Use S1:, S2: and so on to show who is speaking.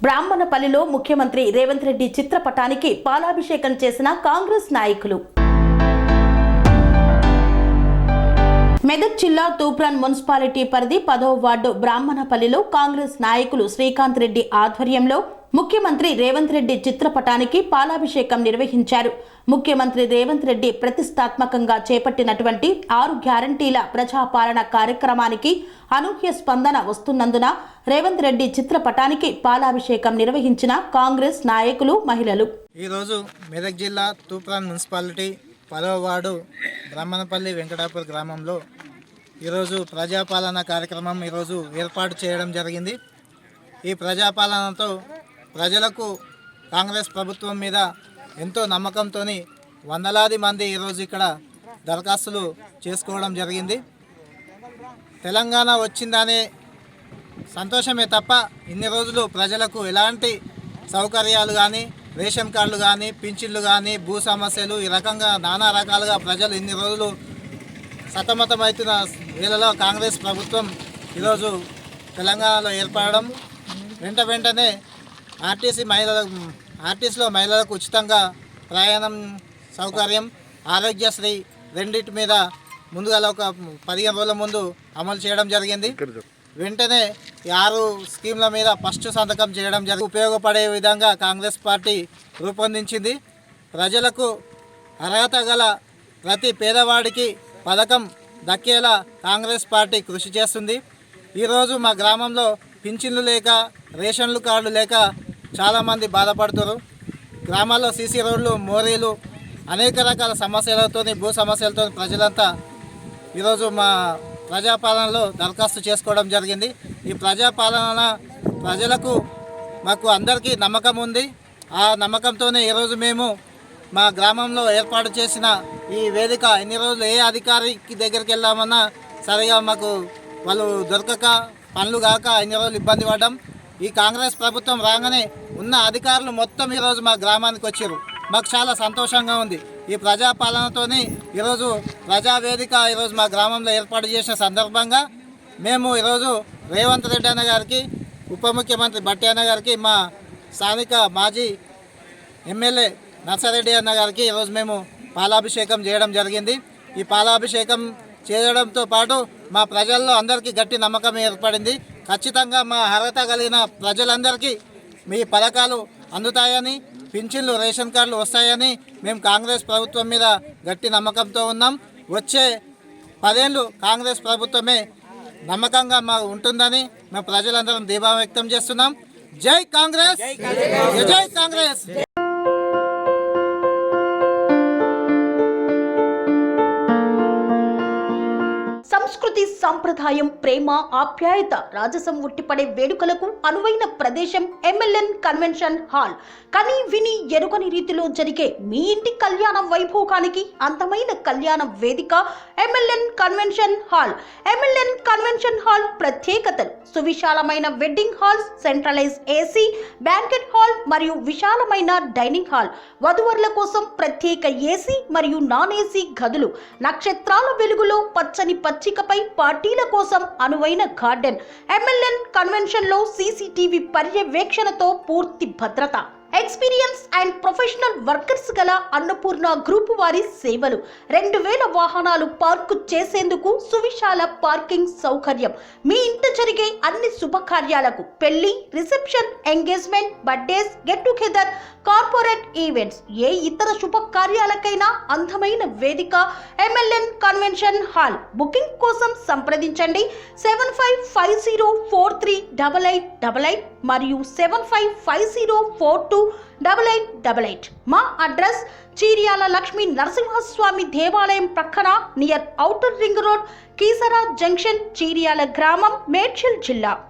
S1: బ్రాహ్మణపల్లిలో ముఖ్యమంత్రి రేవంత్ రెడ్డి చిత్రపటానికి పాలాభిషేకం చేసిన కాంగ్రెస్ నాయకులు. మెదక్ జిల్లా తూప్రాన్ మున్సిపాలిటీ పరిధి 10వ వార్డు బ్రాహ్మణపల్లిలో కాంగ్రెస్ నాయకులు శ్రీకాంత్ రెడ్డి ఆధ్వర్యంలో ముఖ్యమంత్రి రేవంత్ రెడ్డి చిత్రపటానికి పాలాభిషేకం నిర్వహించారు. ముఖ్యమంత్రి రేవంత్ రెడ్డి ప్రతిష్టాత్మకంగా చేపట్టినటువంటి 6 గ్యారంటీల ప్రజాపాలన కార్యక్రమానికి అనూహ్య స్పందన వస్తున్నందున రేవంత్ రెడ్డి చిత్రపటానికి పాలాభిషేకం నిర్వహించిన కాంగ్రెస్ నాయకులు, మహిళలు.
S2: ఈరోజు మెదక్ జిల్లా తూప్రాన్ మున్సిపాలిటీ 10వ వార్డు బ్రాహ్మణపల్లి వెంకటాపూర్ గ్రామంలో ఈరోజు ప్రజాపాలన కార్యక్రమం ఈరోజు ఏర్పాటు చేయడం జరిగింది. ఈ ప్రజాపాలనతో ప్రజలకు కాంగ్రెస్ ప్రభుత్వం మీద ఎంతో నమ్మకంతో వందలాది మంది ఈరోజు ఇక్కడ దరఖాస్తులు చేసుకోవడం జరిగింది. తెలంగాణ వచ్చిందనే సంతోషమే తప్ప ఇన్ని రోజులు ప్రజలకు ఎలాంటి సౌకర్యాలు కానీ, రేషన్ కార్డులు కానీ, పింఛన్లు కానీ, భూ సమస్యలు ఈ రకంగా నానా రకాలుగా ప్రజలు ఇన్ని రోజులు సతమతమవుతున్న వేళలో కాంగ్రెస్ ప్రభుత్వం ఈరోజు తెలంగాణలో ఏర్పడడం, వెంటనే ఆర్టీసీలో మహిళలకు ఉచితంగా ప్రయాణం సౌకర్యం, ఆరోగ్యశ్రీ రెండింటి మీద ముందుగా ఒక 15 రోజుల ముందు అమలు చేయడం జరిగింది. వెంటనే ఈ 6 స్కీమ్ల మీద ఫస్ట్ సంతకం చేయడం ఉపయోగపడే విధంగా కాంగ్రెస్ పార్టీ రూపొందించింది. ప్రజలకు అర్హత గల ప్రతి పేదవాడికి పథకం దక్కేలా కాంగ్రెస్ పార్టీ కృషి చేస్తుంది. ఈరోజు మా గ్రామంలో పింఛన్లు లేక, రేషన్లు కార్డులు లేక చాలామంది బాధపడుతారు. గ్రామాల్లో సీసీ రోడ్లు, మోరీలు, అనేక రకాల సమస్యలతో, భూ సమస్యలతో ప్రజలంతా ఈరోజు మా ప్రజాపాలనలో దరఖాస్తు చేసుకోవడం జరిగింది. ఈ ప్రజాపాలన ప్రజలకు మాకు అందరికీ నమ్మకం ఉంది. ఆ నమ్మకంతోనే ఈరోజు మేము మా గ్రామంలో ఏర్పాటు చేసిన ఈ వేదిక ఎన్ని రోజులు ఏ అధికారికి దగ్గరికి వెళ్దామన్నా సరిగా మాకు వాళ్ళు దొరకక, పనులు కాక ఎన్ని రోజులు ఇబ్బంది పడ్డాం. ఈ కాంగ్రెస్ ప్రభుత్వం రాగానే ఉన్న అధికారులు మొత్తం ఈరోజు మా గ్రామానికి వచ్చారు. మాకు చాలా సంతోషంగా ఉంది. ఈ ప్రజాపాలనతోని ఈరోజు ప్రజావేదిక ఈరోజు మా గ్రామంలో ఏర్పాటు చేసిన సందర్భంగా మేము ఈరోజు రేవంత్ రెడ్డి అన్న గారికి, ఉప ముఖ్యమంత్రి బట్టి అన్న గారికి, మా స్థానిక మాజీ ఎమ్మెల్యే నర్సారెడ్డి అన్న గారికి ఈరోజు మేము పాలాభిషేకం చేయడం జరిగింది. ఈ పాలాభిషేకం చేయడంతో పాటు మా ప్రజల్లో అందరికీ గట్టి నమ్మకం ఏర్పడింది. ఖచ్చితంగా మా అర్హత కలిగిన ప్రజలందరికీ మీ పథకాలు అందుతాయని, పింఛన్లు, రేషన్ కార్డులు వస్తాయని మేము కాంగ్రెస్ ప్రభుత్వం మీద గట్టి నమ్మకంతో ఉన్నాం. వచ్చే 10 ఏళ్ళు కాంగ్రెస్ ప్రభుత్వమే నమ్మకంగా మాకు ఉంటుందని మేము ప్రజలందరం ధీమా వ్యక్తం చేస్తున్నాం. జై కాంగ్రెస్, జై కాంగ్రెస్.
S1: సంస్కృతి, సంప్రదాయం, ప్రేమ, ఆప్యాయత, రాజసం ఉట్టిపడే వేడుకలకు అనువైన ప్రదేశం ఎంఎల్ఎన్ కన్వెన్షన్ హాల్. కని విని ఎరుగని రీతిలో జరిగే మీ ఇంటి కళ్యాణ వైభోగానికి అందమైన కళ్యాణ వేదిక MLN convention hall. MLN convention hall ప్రత్యేకతలు: సువిశాలమైన wedding halls, centralise AC banquet hall మరియు విశాలమైన డైనింగ్ హాల్, వధువరుల కోసం ప్రత్యేక ఏసీ మరియు నాన్ ఏసీ గదులు, నక్షత్రాల వెలుగులో పచ్చని పచ్చికపై పార్టీల కోసం అనువైన గార్డెన్. ఎంఎల్ఎన్ కన్వెన్షన్ లో సీసీటీవీ పర్యవేక్షణతో పూర్తి భద్రత. ఎక్స్పీరియన్స్ అండ్ ప్రొఫెషనల్ వర్కర్స్ గల అన్నపూర్ణ గ్రూప్ వారి సేవలు. 2000 వాహనాలు పార్కు చేసేందుకు సువిశాల పార్కింగ్ సౌకర్యం. మీ ఇంట జరిగే అన్ని శుభకార్యాలకు, పెళ్లి, reception, engagement, birthdays, get together, corporate events, ఏ ఇతర శుభకార్యాలకైనా అందమైన వేదిక ఎంఎల్ఎన్ కన్వెన్షన్ హాల్. బుకింగ్ కోసం సంప్రదించండి 7550438888 మరియు 7550428888. మా అడ్రస్ చీర్యాల లక్ష్మీ నరసింహస్వామి దేవాలయం ప్రక్కన, near outer ring road, Keesara junction, Cheeryal గ్రామం, మేడ్చల్ జిల్లా.